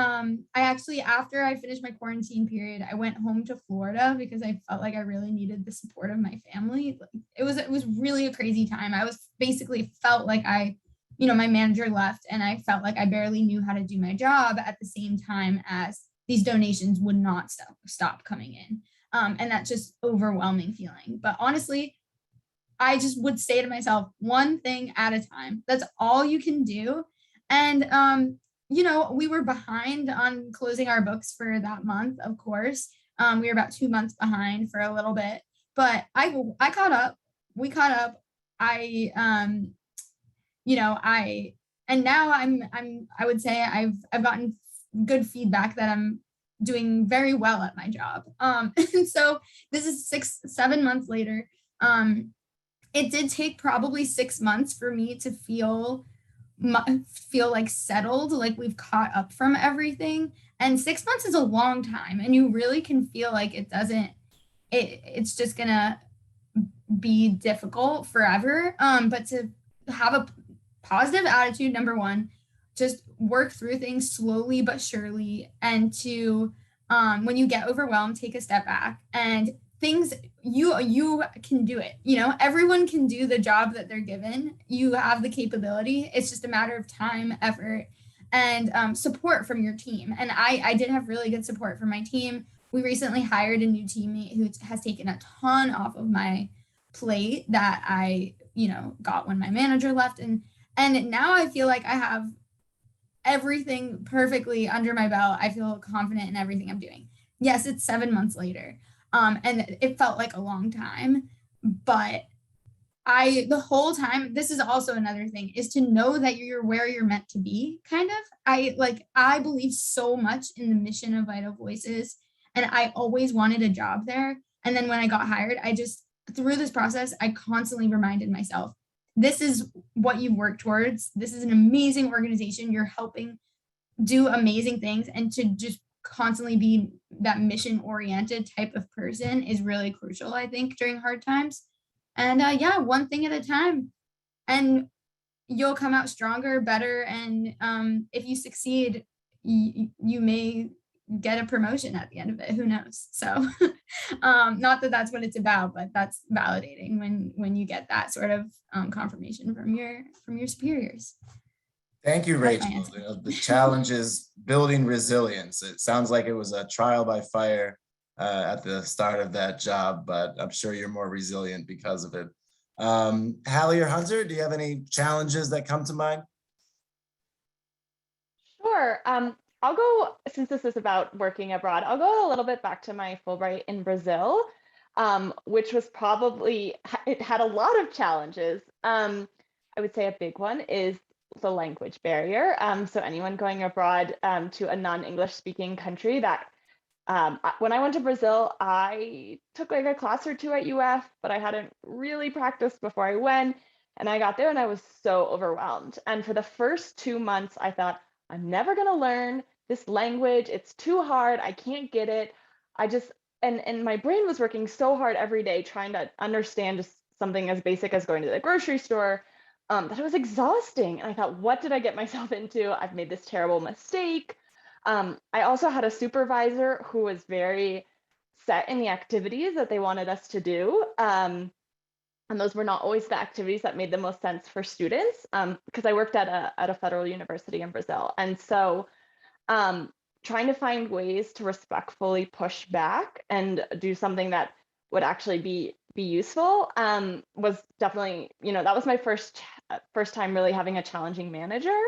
actually, after I finished my quarantine period, I went home to Florida because I felt like I really needed the support of my family. It was really a crazy time. I was basically felt like my manager left, and I felt like I barely knew how to do my job at the same time as these donations would not stop coming in. And that's just overwhelming feeling. But honestly, I just would say to myself, one thing at a time. That's all you can do. And we were behind on closing our books for that month, of course. We were about 2 months behind for a little bit, but I caught up. We caught up. And now I would say I've gotten good feedback that I'm doing very well at my job. And so this is 7 months later. It did take probably 6 months for me to feel like settled, like we've caught up from everything. And 6 months is a long time, and you really can feel like it's just gonna be difficult forever. But to have a positive attitude, number one, just work through things slowly but surely, and to when you get overwhelmed, take a step back, and things, you can do it. Everyone can do the job that they're given. You have the capability. It's just a matter of time, effort, and support from your team. And I did have really good support from my team. We recently hired a new teammate who has taken a ton off of my plate that I got when my manager left, and now I feel like I have everything perfectly under my belt. I feel confident in everything I'm doing. Yes, it's 7 months later. And it felt like a long time, but the whole time, this is also another thing, is to know that you're where you're meant to be, kind of. I believe so much in the mission of Vital Voices, and I always wanted a job there. And then when I got hired, through this process, I constantly reminded myself, this is what you work towards. This is an amazing organization. You're helping do amazing things, and to just constantly be that mission-oriented type of person is really crucial, I think, during hard times. And one thing at a time, and you'll come out stronger, better, and if you succeed, you may get a promotion at the end of it. Who knows? So not that that's what it's about, but that's validating when you get that sort of confirmation from your superiors. Thank you, Rachel. The challenge is building resilience. It sounds like it was a trial by fire at the start of that job, but I'm sure you're more resilient because of it. Hailey or Hunter, do you have any challenges that come to mind? Sure. I'll go, since this is about working abroad, I'll go a little bit back to my Fulbright in Brazil, which was it had a lot of challenges. I would say a big one is the language barrier. So anyone going abroad to a non-English speaking country, that When I went to Brazil, I took like a class or two at UF, but I hadn't really practiced before I went. And I got there and I was so overwhelmed. And for the first 2 months, I thought, I'm never going to learn this language. It's too hard. I can't get it. I just, and my brain was working so hard every day trying to understand just something as basic as going to the grocery store, that it was exhausting. And I thought, what did I get myself into? I've made this terrible mistake. I also had a supervisor who was very set in the activities that they wanted us to do. And those were not always the activities that made the most sense for students, because I worked at a federal university in Brazil. And so trying to find ways to respectfully push back and do something that would actually be useful was definitely, that was my first time really having a challenging manager.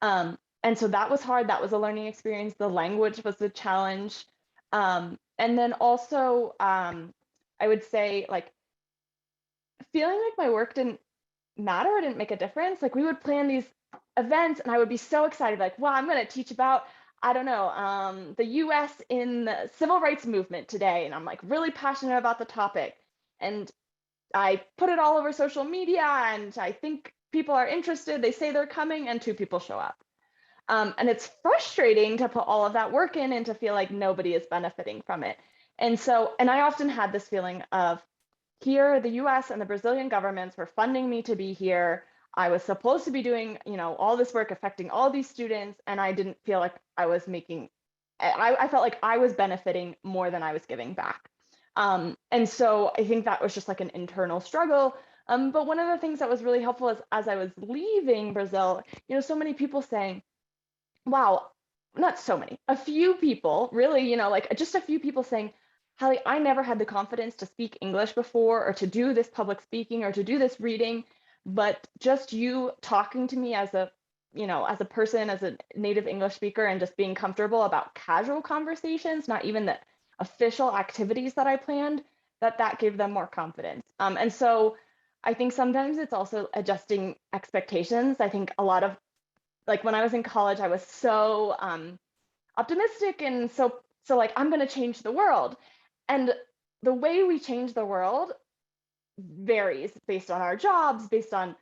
And so that was hard. That was a learning experience. The language was a challenge. And then also, I would say, like, feeling like my work didn't matter or didn't make a difference. Like, we would plan these events and I would be so excited, like, wow, I'm going to teach about, I don't know, the US in the civil rights movement today. And I'm like really passionate about the topic. And I put it all over social media and I think people are interested. They say they're coming and 2 people show up. And it's frustrating to put all of that work in and to feel like nobody is benefiting from it. And so, and I often had this feeling of, here, the US and the Brazilian governments were funding me to be here. I was supposed to be doing, all this work affecting all these students, and I didn't feel like I was making, I felt like I was benefiting more than I was giving back. And so I think that was just like an internal struggle. But one of the things that was really helpful is as I was leaving Brazil, so many people saying, wow, not so many, a few people really, like just a few people saying, Hailey, I never had the confidence to speak English before or to do this public speaking or to do this reading, but just you talking to me as a, as a person, as a native English speaker and just being comfortable about casual conversations, not even the official activities that I planned, that gave them more confidence. And so I think sometimes it's also adjusting expectations. I think a lot of, like when I was in college, I was so optimistic and so like, I'm going to change the world. And the way we change the world varies based on our jobs, based on,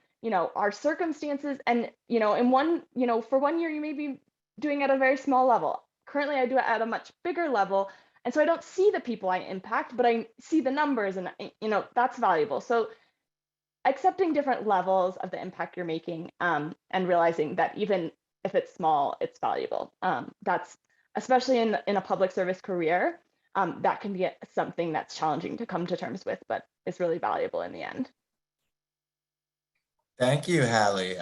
our circumstances. And, in one, for 1 year, you may be doing at a very small level. Currently, I do it at a much bigger level. And so I don't see the people I impact, but I see the numbers and, that's valuable. So accepting different levels of the impact you're making, and realizing that even if it's small, it's valuable. That's especially in a public service career, that can be something that's challenging to come to terms with, but it's really valuable in the end. Thank you, Hailey.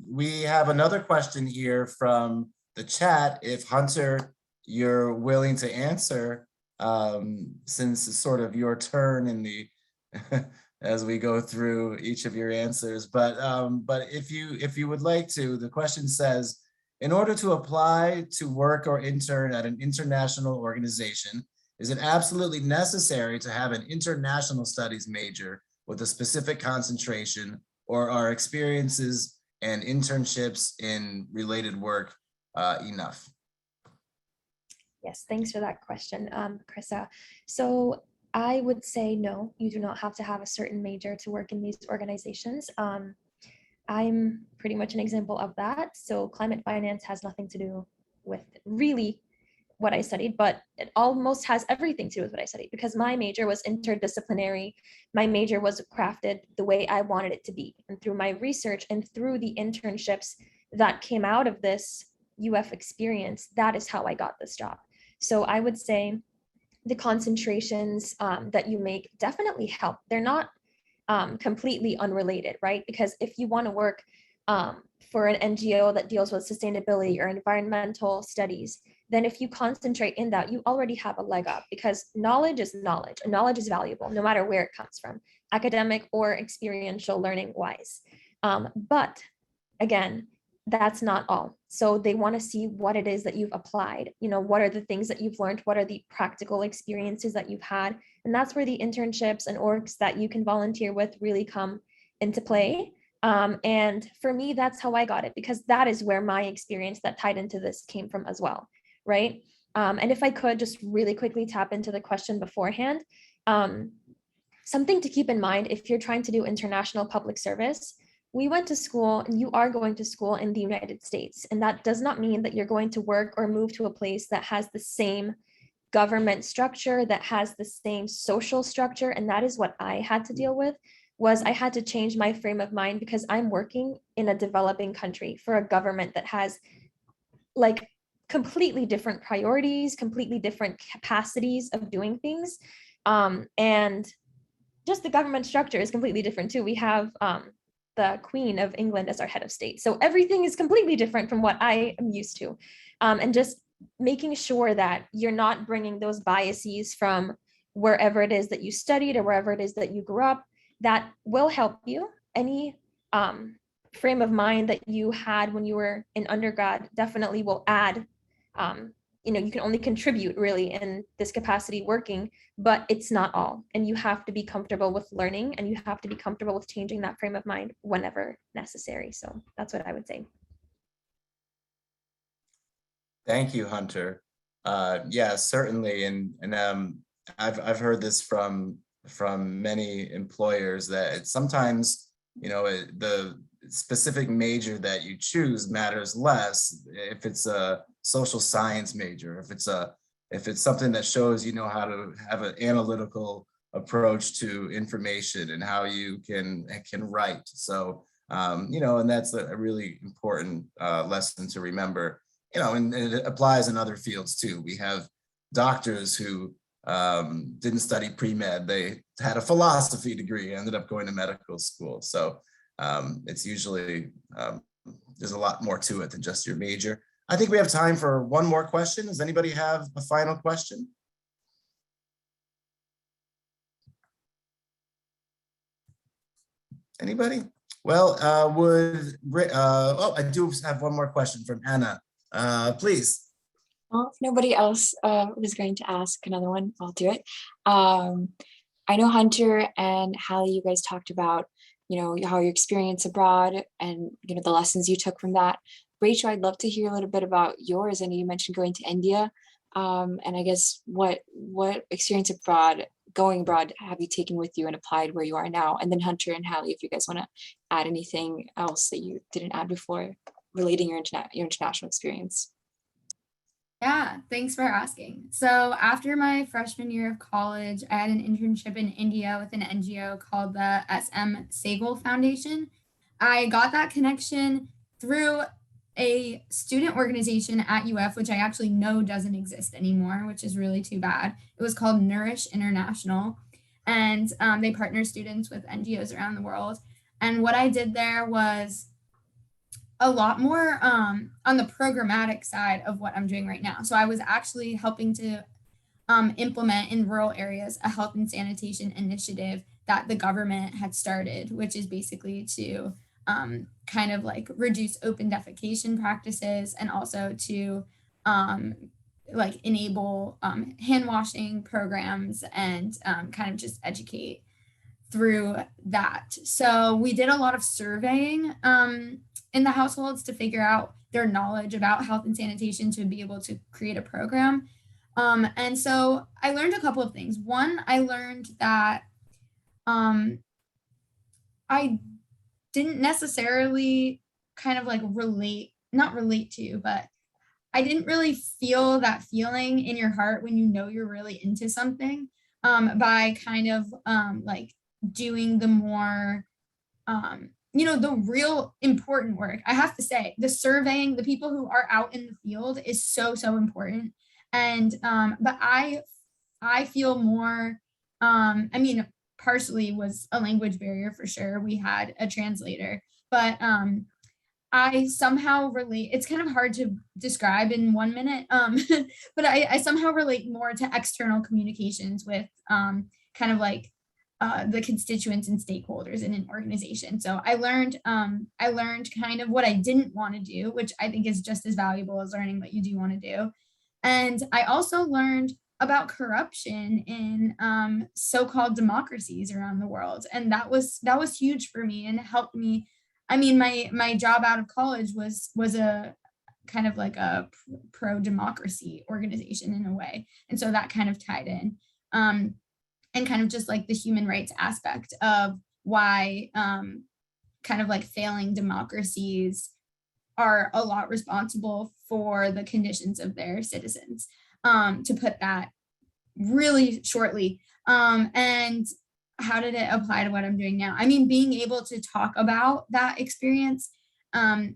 We have another question here from the chat. If Hunter, you're willing to answer, since it's sort of your turn in the as we go through each of your answers. But if you would like to, the question says, in order to apply to work or intern at an international organization, is it absolutely necessary to have an international studies major with a specific concentration, or are experiences and internships in related work enough? Yes, thanks for that question, Krissa. So I would say no, you do not have to have a certain major to work in these organizations. I'm pretty much an example of that. So climate finance has nothing to do with really what I studied, but it almost has everything to do with what I studied because my major was interdisciplinary. My major was crafted the way I wanted it to be. And through my research and through the internships that came out of this UF experience, that is how I got this job. So I would say the concentrations that you make definitely help. They're not completely unrelated, right? Because if you want to work for an NGO that deals with sustainability or environmental studies, then if you concentrate in that, you already have a leg up because knowledge is knowledge and knowledge is valuable no matter where it comes from, academic or experiential learning wise. But again, that's not all. So they want to see what it is that you've applied, what are the things that you've learned, what are the practical experiences that you've had. And that's where the internships and orgs that you can volunteer with really come into play. And for me, that's how I got it, because that is where my experience that tied into this came from as well, right? And if I could just really quickly tap into the question beforehand, something to keep in mind if you're trying to do international public service, we went to school and you are going to school in the United States. And that does not mean that you're going to work or move to a place that has the same government structure, that has the same social structure. And that is what I had to deal with, was I had to change my frame of mind because I'm working in a developing country for a government that has like completely different priorities, completely different capacities of doing things. And just the government structure is completely different too. We have the Queen of England as our head of state. So everything is completely different from what I am used to. And just making sure that you're not bringing those biases from wherever it is that you studied or wherever it is that you grew up, that will help you. Any frame of mind that you had when you were in undergrad definitely will add. You can only contribute really in this capacity working, but it's not all. And you have to be comfortable with learning, and you have to be comfortable with changing that frame of mind whenever necessary. So that's what I would say. Thank you, Hunter. Yeah, certainly. And I've heard this from many employers that sometimes, the specific major that you choose matters less if it's a social science major, if it's something that shows how to have an analytical approach to information and how you can write. So and that's a really important lesson to remember. And it applies in other fields too. We have doctors who didn't study pre-med. They had a philosophy degree, ended up going to medical school. So it's usually, there's a lot more to it than just your major. I think we have time for one more question. Does anybody have a final question? Anybody? Well, I do have one more question from Anna. Please. Well, if nobody else was going to ask another one, I'll do it. I know Hunter and Hailey, you guys talked about, how your experience abroad and, the lessons you took from that. Rachel, I'd love to hear a little bit about yours. I know you mentioned going to India. And I guess what experience going abroad have you taken with you and applied where you are now? And then Hunter and Hailey, if you guys want to add anything else that you didn't add before relating your international experience. Yeah, thanks for asking. So after my freshman year of college, I had an internship in India with an NGO called the SM Sehgal Foundation. I got that connection through a student organization at UF, which I actually know doesn't exist anymore, which is really too bad. It was called Nourish International, and they partner students with NGOs around the world. And what I did there was a lot more on the programmatic side of what I'm doing right now. So I was actually helping to implement in rural areas a health and sanitation initiative that the government had started, which is basically to kind of like reduce open defecation practices and also to like enable hand washing programs and kind of just educate through that. So we did a lot of surveying in the households to figure out their knowledge about health and sanitation to be able to create a program. And so I learned a couple of things. One, I learned that I didn't necessarily kind of like not relate to, but I didn't really feel that feeling in your heart when you're really into something by kind of like doing the more the real important work. I have to say, the surveying, the people who are out in the field is so important. And but I feel more partially was a language barrier for sure. We had a translator, but I somehow relate. It's kind of hard to describe in 1 minute, but I somehow relate more to external communications with kind of like the constituents and stakeholders in an organization. So I learned kind of what I didn't want to do, which I think is just as valuable as learning what you do want to do. And I also learned about corruption in so-called democracies around the world. And that was huge for me and helped me. I mean, my job out of college was a kind of like a pro-democracy organization in a way. And so that kind of tied in. And kind of just like the human rights aspect of why kind of like failing democracies are a lot responsible for the conditions of their citizens, to put that really shortly. And how did it apply to what I'm doing now? I mean, being able to talk about that experience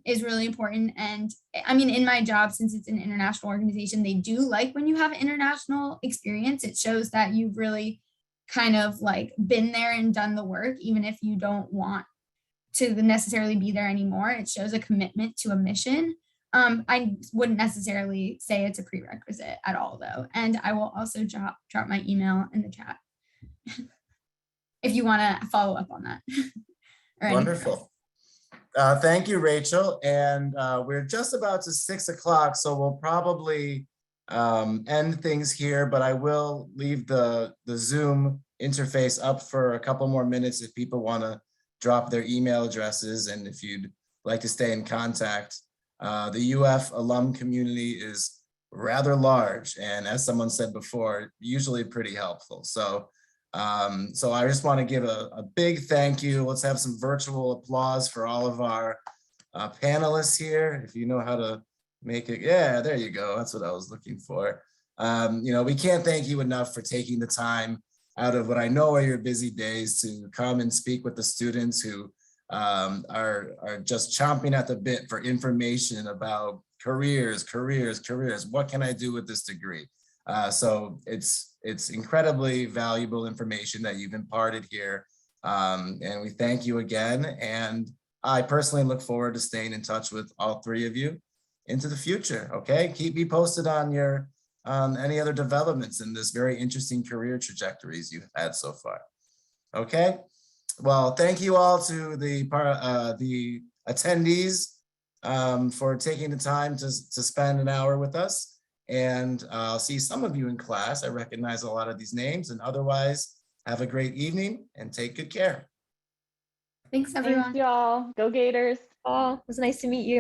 is really important. And I mean, in my job, since it's an international organization, they do like when you have international experience. It shows that you've really kind of like been there and done the work, even if you don't want to necessarily be there anymore. It shows a commitment to a mission. I wouldn't necessarily say it's a prerequisite at all, though. And I will also drop my email in the chat if you want to follow up on that. Wonderful. Thank you, Rachel. And we're just about to 6 o'clock, so we'll probably end things here, but I will leave the Zoom interface up for a couple more minutes if people want to drop their email addresses, and if you'd like to stay in contact. The UF alum community is rather large, and as someone said before, usually pretty helpful. So I just want to give a big thank you. Let's have some virtual applause for all of our panelists here. If you know how to make it, yeah, there you go. That's what I was looking for. We can't thank you enough for taking the time out of what I know are your busy days to come and speak with the students who are just chomping at the bit for information about careers. What can I do with this degree? So it's incredibly valuable information that you've imparted here. And we thank you again. And I personally look forward to staying in touch with all three of you into the future. Okay, keep me posted on your any other developments in this very interesting career trajectories you've had so far. Okay, well, thank you all to the attendees for taking the time to spend an hour with us. And I'll see some of you in class. I recognize a lot of these names, and otherwise, have a great evening and take good care. Thanks, everyone. Thanks, y'all. Go Gators. Oh, it was nice to meet you.